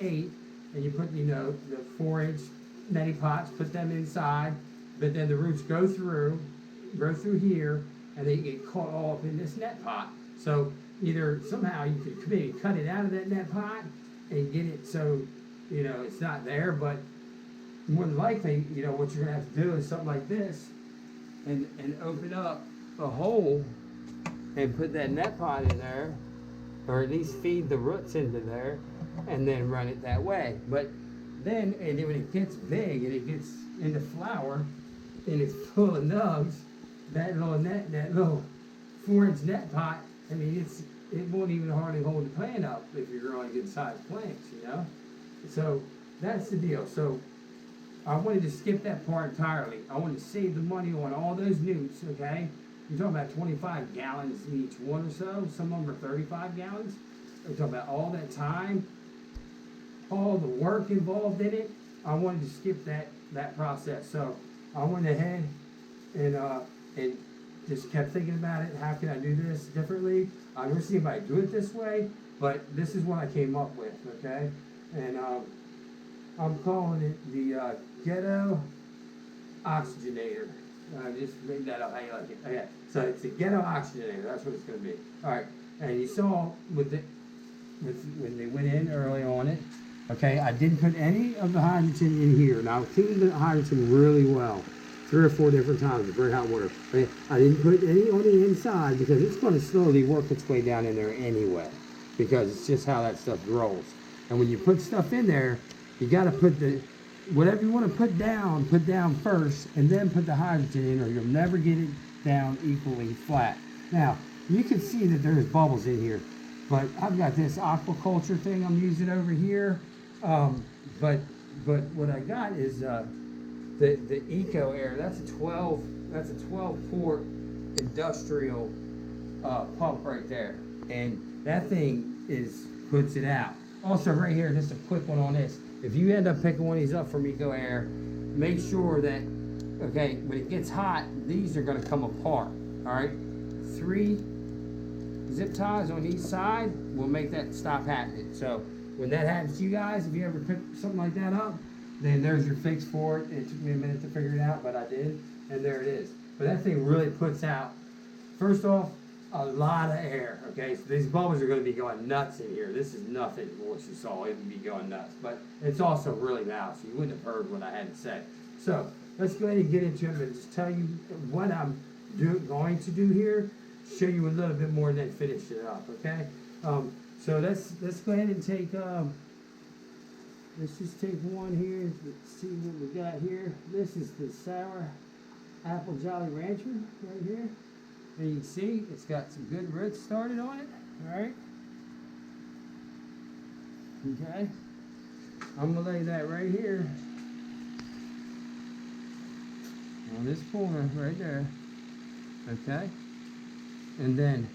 8, and you put, the 4-inch neti pots, put them inside, but then the roots go through here, and they get caught all up in this net pot. So either somehow you could maybe cut it out of that net pot and get it so, it's not there, but more than likely, what you're gonna have to do is something like this, and open up a hole and put that net pot in there, or at least feed the roots into there, and then run it that way. But then, and then when it gets big and it gets into flower, and it's full of nugs, that little 4-inch net pot, I mean, it won't even hardly hold the plant up if you're growing good sized plants, So that's the deal. So I wanted to skip that part entirely. I wanted to save the money on all those newts, okay? You're talking about 25 gallons each one or so. Some of them are 35 gallons. We're talking about all that time, all the work involved in it. I wanted to skip that process. So I went ahead and just kept thinking about it. How can I do this differently? I've never seen anybody do it this way, but this is what I came up with, okay? And I'm calling it the Ghetto Oxygenator. I just made that up. How you like it? Okay. So it's a Ghetto Oxygenator. That's what it's going to be. All right. And you saw when they went in early on it. Okay. I didn't put any of the hydrogen in here. Now I cleaned the hydrogen really well, 3 or 4 different times with very hot water. Okay? I didn't put any on the inside because it's going to slowly work its way down in there anyway, because it's just how that stuff grows. And when you put stuff in there, you got to put whatever you want to put down first, and then put the hydrogen in, or you'll never get it down equally flat. Now, you can see that there's bubbles in here, but I've got this aquaculture thing I'm using over here. But what I got is the Eco Air. That's a 12 quart industrial pump right there, and that thing puts it out. Also, right here, just a quick one on this. If you end up picking one of these up from Eco Air, make sure that, okay, when it gets hot, these are going to come apart. All right, 3 zip ties on each side will make that stop happening. So when that happens to you guys, if you ever pick something like that up, then there's your fix for it. It took me a minute to figure it out, but I did, and there it is. But that thing really puts out, first off, a lot of air. Okay, so these bubbles are going to be going nuts in here. This is nothing what you saw. It would be going nuts, but it's also really loud, so you wouldn't have heard what I had to say. So let's go ahead and get into it and just tell you what I'm going to do here. Show you a little bit more and then finish it up. Okay. So let's go ahead and take. Let's just take one here. Let's see what we got here. This is the Sour Apple Jolly Rancher right here. And you can see it's got some good roots started on it. All right. Okay. I'm gonna lay that right here on this corner right there. Okay. And then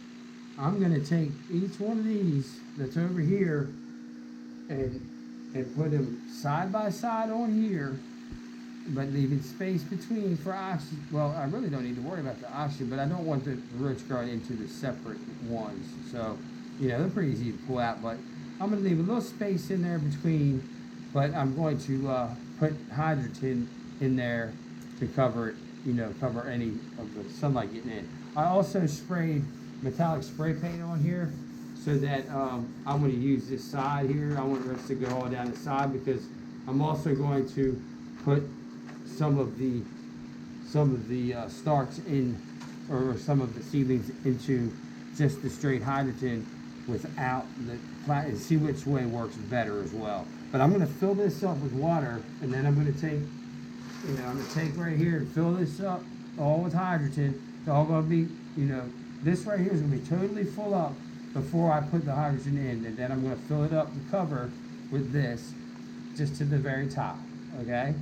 I'm gonna take each one of these that's over here and put them side by side on here, but leaving space between for oxygen. Well, I really don't need to worry about the oxygen, but I don't want the roots growing into the separate ones. So, they're pretty easy to pull out, but I'm going to leave a little space in there between, but I'm going to put hydrogen in there to cover it, cover any of the sunlight getting in. I also sprayed metallic spray paint on here so that I'm going to use this side here. I want the rest to go all down the side because I'm also going to put some of the starts in, or some of the seedlings into just the straight hydrogen without the plant, and see which way works better as well. But I'm going to fill this up with water, and then I'm going to take, I'm going to take right here and fill this up all with hydrogen. It's all going to be, this right here is going to be totally full up before I put the hydrogen in, and then I'm going to fill it up the cover with this just to the very top. Okay.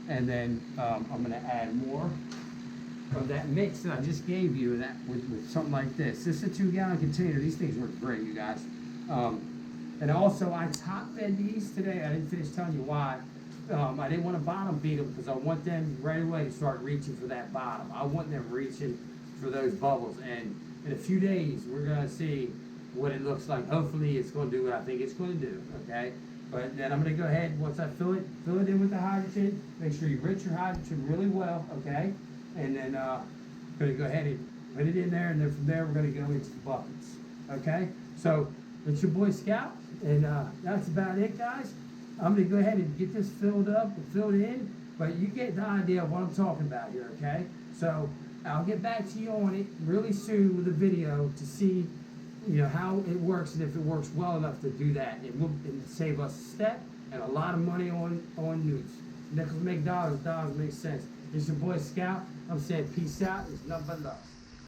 And then I'm going to add more of that mix that I just gave you with something like this. This is a 2-gallon container. These things work great, you guys. And also, I top fed these today. I didn't finish telling you why. I didn't want to bottom feed them because I want them right away to start reaching for that bottom. I want them reaching for those bubbles. And in a few days, we're going to see what it looks like. Hopefully, it's going to do what I think it's going to do. Okay. But then I'm gonna go ahead, once I fill it in with the hydrogen, make sure you rinse your hydrogen really well, okay? And then, gonna go ahead and put it in there, and then from there, we're gonna go into the buckets, okay? So, it's your boy Scout, and that's about it, guys. I'm gonna go ahead and get this filled up and filled in, but you get the idea of what I'm talking about here, okay? So, I'll get back to you on it really soon with a video to see, you know, how it works and if it works well enough to do that. It will save us a step and a lot of money on newts. Nickels make dollars, dollars make sense. It's your boy Scout. I'm saying peace out. It's nothing but love.